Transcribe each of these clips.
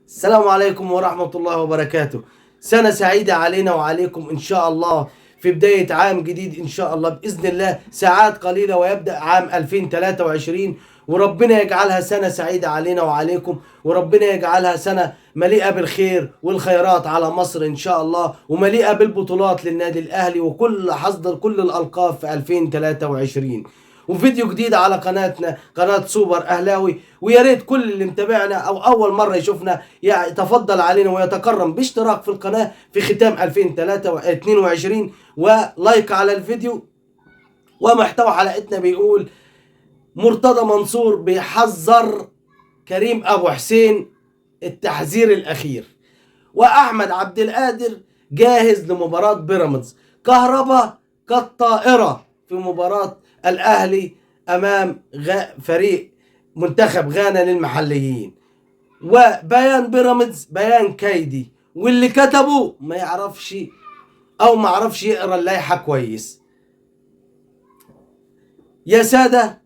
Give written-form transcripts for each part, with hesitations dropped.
السلام عليكم ورحمة الله وبركاته. سنة سعيدة علينا وعليكم إن شاء الله، في بداية عام جديد إن شاء الله بإذن الله. ساعات قليلة ويبدأ عام 2023، وربنا يجعلها سنة سعيدة علينا وعليكم، وربنا يجعلها سنة مليئة بالخير والخيرات على مصر إن شاء الله، ومليئة بالبطولات للنادي الأهلي وكل حصد كل الألقاب في 2023. وفيديو جديد على قناتنا، قناة سوبر أهلاوي. ويا ريت كل اللي متابعنا أو أول مرة يشوفنا يتفضل علينا ويتكرم باشتراك في القناة في ختام 2022، ولايك على الفيديو. ومحتوى حلقتنا بيقول: مرتضى منصور بيحذر كريم أبو حسين التحذير الأخير، وأحمد عبد القادر جاهز لمباراة بيراميدز، كهربا كالطائرة في مباراة الأهلي أمام فريق منتخب غانا للمحليين. وبيان بيراميدز بيان كيدي، واللي كتبه ما يعرفش أو ما عرفش يقرأ اللائحة كويس. يا سادة،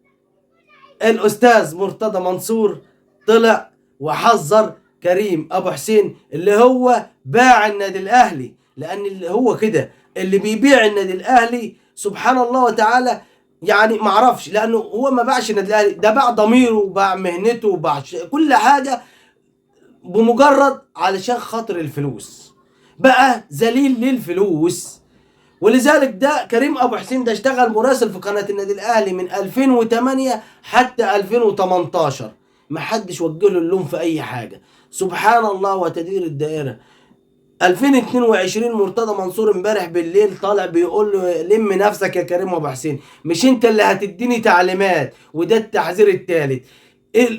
الأستاذ مرتضى منصور طلع وحذر كريم أبو حسين اللي هو باع النادي الأهلي، لأن اللي هو كده اللي بيبيع النادي الأهلي سبحان الله وتعالى، يعني ما عرفش، لأنه هو ما باعش النادي الأهلي، ده باع ضميره وباع مهنته وباع كل حاجة بمجرد علشان خاطر الفلوس، بقى ذليل للفلوس. ولذلك ده كريم ابو حسين ده اشتغل مراسل في قناه النادي الاهلي من 2008 حتى 2018، ما حدش وجه له اللوم في اي حاجه. سبحان الله وتدير الدائره. 2022 مرتضى منصور امبارح بالليل طالع بيقول له: لم نفسك يا كريم ابو حسين، مش انت اللي هتديني تعليمات، وده التحذير الثالث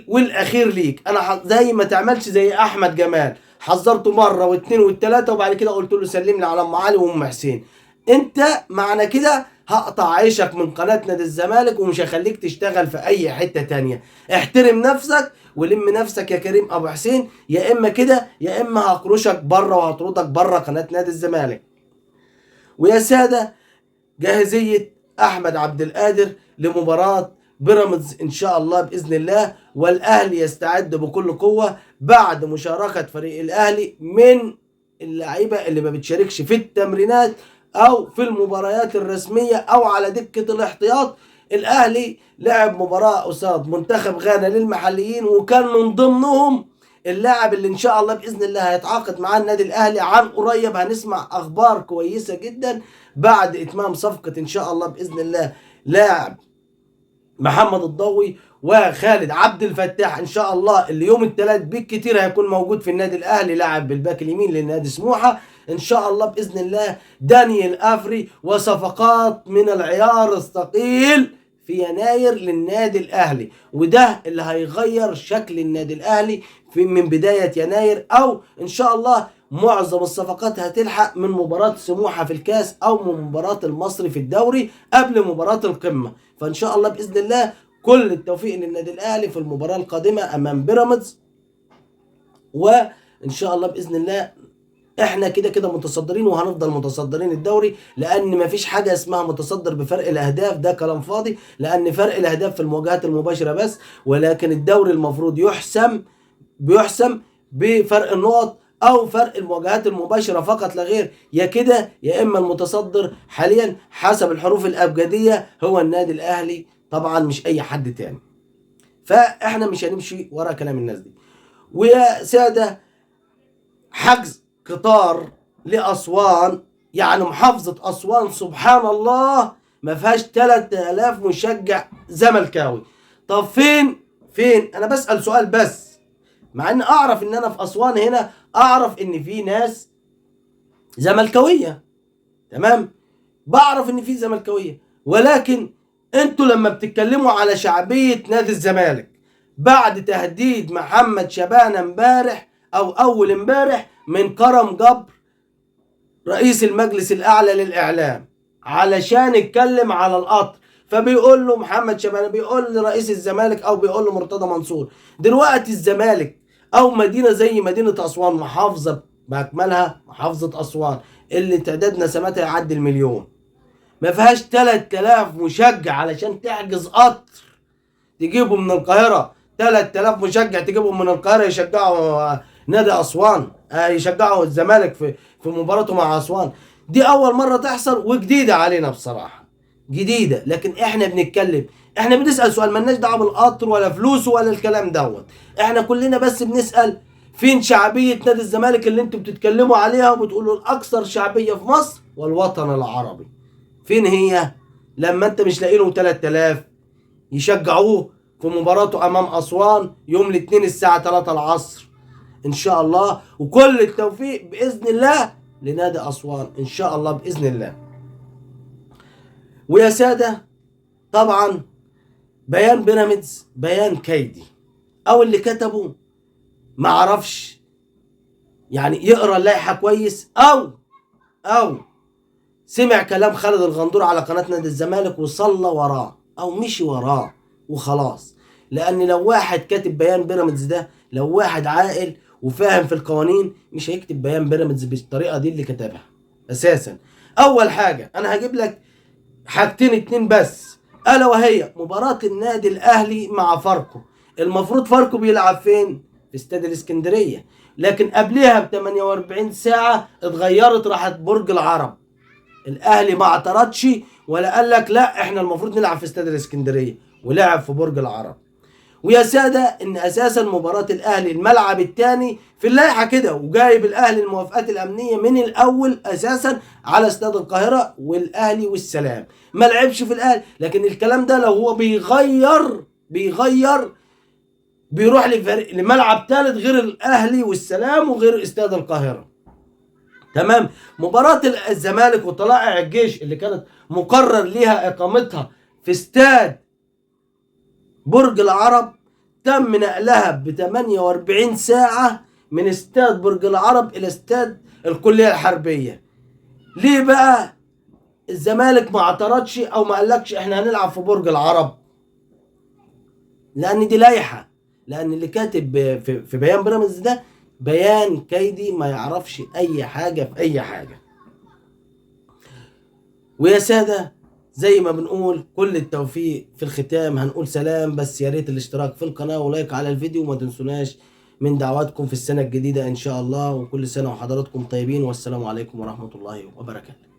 والاخير ليك. انا زي ما تعملش زي احمد جمال، حذرته مره واثنين والثلاثه، وبعد كده قلت له سلم لي على ام علي وام حسين. انت معنى كده هقطع عيشك من قناة نادي الزمالك، ومش هخليك تشتغل في اي حتة تانية. احترم نفسك ولم نفسك يا كريم ابو حسين، يا اما كده يا اما هقرشك بره وهطردك بره قناة نادي الزمالك. ويا سادة، جاهزية احمد عبد القادر لمباراة بيراميدز ان شاء الله باذن الله، والاهلي يستعد بكل قوة بعد مشاركة فريق الاهلي من اللعيبة اللي ما بتشاركش في التمرينات او في المباريات الرسمية او على دكة الاحتياط. الاهلي لعب مباراة قصاد منتخب غانا للمحليين، وكان من ضمنهم اللاعب اللي ان شاء الله باذن الله هيتعاقد مع النادي الاهلي عن قريب. هنسمع اخبار كويسة جدا بعد اتمام صفقة ان شاء الله باذن الله لاعب محمد الضوي وخالد عبد الفتاح ان شاء الله، اللي يوم الثلاث بالكتير هيكون موجود في النادي الاهلي، لاعب بالباك اليمين لنادي سموحه ان شاء الله باذن الله. دانيال افري، وصفقات من العيار الثقيل في يناير للنادي الاهلي، وده اللي هيغير شكل النادي الاهلي من بدايه يناير، او ان شاء الله معظم الصفقات هتلحق من مباراة سموحة في الكاس او من مباراة المصري في الدوري قبل مباراة القمة. فان شاء الله باذن الله كل التوفيق للنادي الاهلي في المباراة القادمة امام بيراميدز، وان شاء الله باذن الله احنا كده كده متصدرين وهنفضل متصدرين الدوري، لان مفيش حاجه اسمها متصدر بفرق الاهداف، ده كلام فاضي، لان فرق الاهداف في المواجهات المباشره بس، ولكن الدوري المفروض بيحسم بفرق النقط او فرق المواجهات المباشره فقط لا غير. يا كده يا اما المتصدر حاليا حسب الحروف الابجديه هو النادي الاهلي، طبعا مش اي حد تاني. فاحنا مش هنمشي ورا كلام الناس دي. ويا ساده، حجز قطار لاسوان، يعني محافظه اسوان سبحان الله ما فيهاش 3000 مشجع زملكاوي. طب فين انا بسأل سؤال بس، مع ان اعرف ان انا في اسوان هنا اعرف ان في ناس زملكاويه، تمام، بعرف ان في زملكاويه، ولكن انتوا لما بتتكلموا على شعبيه نادي الزمالك بعد تهديد محمد شبانه امبارح او اول امبارح من كرم جبر رئيس المجلس الاعلى للاعلام علشان يتكلم على القطر، فبيقول له محمد شبانه، بيقول لرئيس الزمالك او بيقول له مرتضى منصور: دلوقتي الزمالك او مدينه زي مدينه اسوان، محافظه باكملها محافظه اسوان اللي تعداد نسماتها يعدي المليون، ما فيهاش 3000 مشجع علشان تحجز قطر تجيبه من القاهره. 3000 مشجع تجيبهم من القاهره يشجعوا نادي اسوان يشجعوا الزمالك في مباراته مع اسوان. دي اول مره تحصل وجديده علينا بصراحه، جديده. لكن احنا بنتكلم، احنا بنسال سؤال، مالناش دعوه بالقطر ولا فلوسه ولا الكلام دوت. احنا كلنا بس بنسال فين شعبيه نادي الزمالك اللي انتوا بتتكلموا عليها وبتقولوا الاكثر شعبيه في مصر والوطن العربي؟ فين هي لما انت مش لاقي له 3000 يشجعوه في مباراته امام اسوان يوم الاثنين الساعه 3 العصر ان شاء الله. وكل التوفيق باذن الله لنادي اسوان ان شاء الله باذن الله. ويا ساده، طبعا بيان بيراميدز بيان كيدي، او اللي كتبه ما عرفش يعني يقرا اللائحه كويس، او سمع كلام خالد الغندور على قناه نادي الزمالك وصلى وراه او مشي وراه وخلاص. لان لو واحد كاتب بيان بيراميدز ده، لو واحد عاقل وفاهم في القوانين، مش هيكتب بيان بيراميدز بالطريقه دي اللي كتبها اساسا. اول حاجه انا هجيب لك حاجتين اتنين بس، الا وهي مباراه النادي الاهلي مع فاركو. المفروض فاركو بيلعب فين؟ في استاد الاسكندريه، لكن قبلها ب 48 ساعه اتغيرت، راحت برج العرب. الاهلي ما اعترضش ولا قال لك لا احنا المفروض نلعب في استاد الاسكندريه، ولعب في برج العرب. ويا ساده ان اساسا مباراه الاهلي الملعب الثاني في اللائحه كده، وجايب الاهلي الموافقات الامنيه من الاول اساسا على استاد القاهره والاهلي والسلام، ما لعبش في الاهلي. لكن الكلام ده لو هو بيغير بيروح لملعب ثالث غير الاهلي والسلام وغير استاد القاهره. تمام. مباراة الزمالك وطلائع الجيش اللي كانت مقرر ليها اقامتها في استاد برج العرب، تم نقلها ب 48 ساعة من استاد برج العرب الى استاد الكلية الحربية. ليه بقى الزمالك ما اعترضش او ما قالكش احنا هنلعب في برج العرب؟ لان دي لائحة، لان اللي كاتب في بيان بيراميدز ده بيان كيدي، ما يعرفش اي حاجة في اي حاجة. ويا سادة زي ما بنقول كل التوفيق. في الختام هنقول سلام، بس يا ريت الاشتراك في القناة ولايك على الفيديو، وما تنسوناش من دعواتكم في السنة الجديدة ان شاء الله. وكل سنة وحضراتكم طيبين، والسلام عليكم ورحمة الله وبركاته.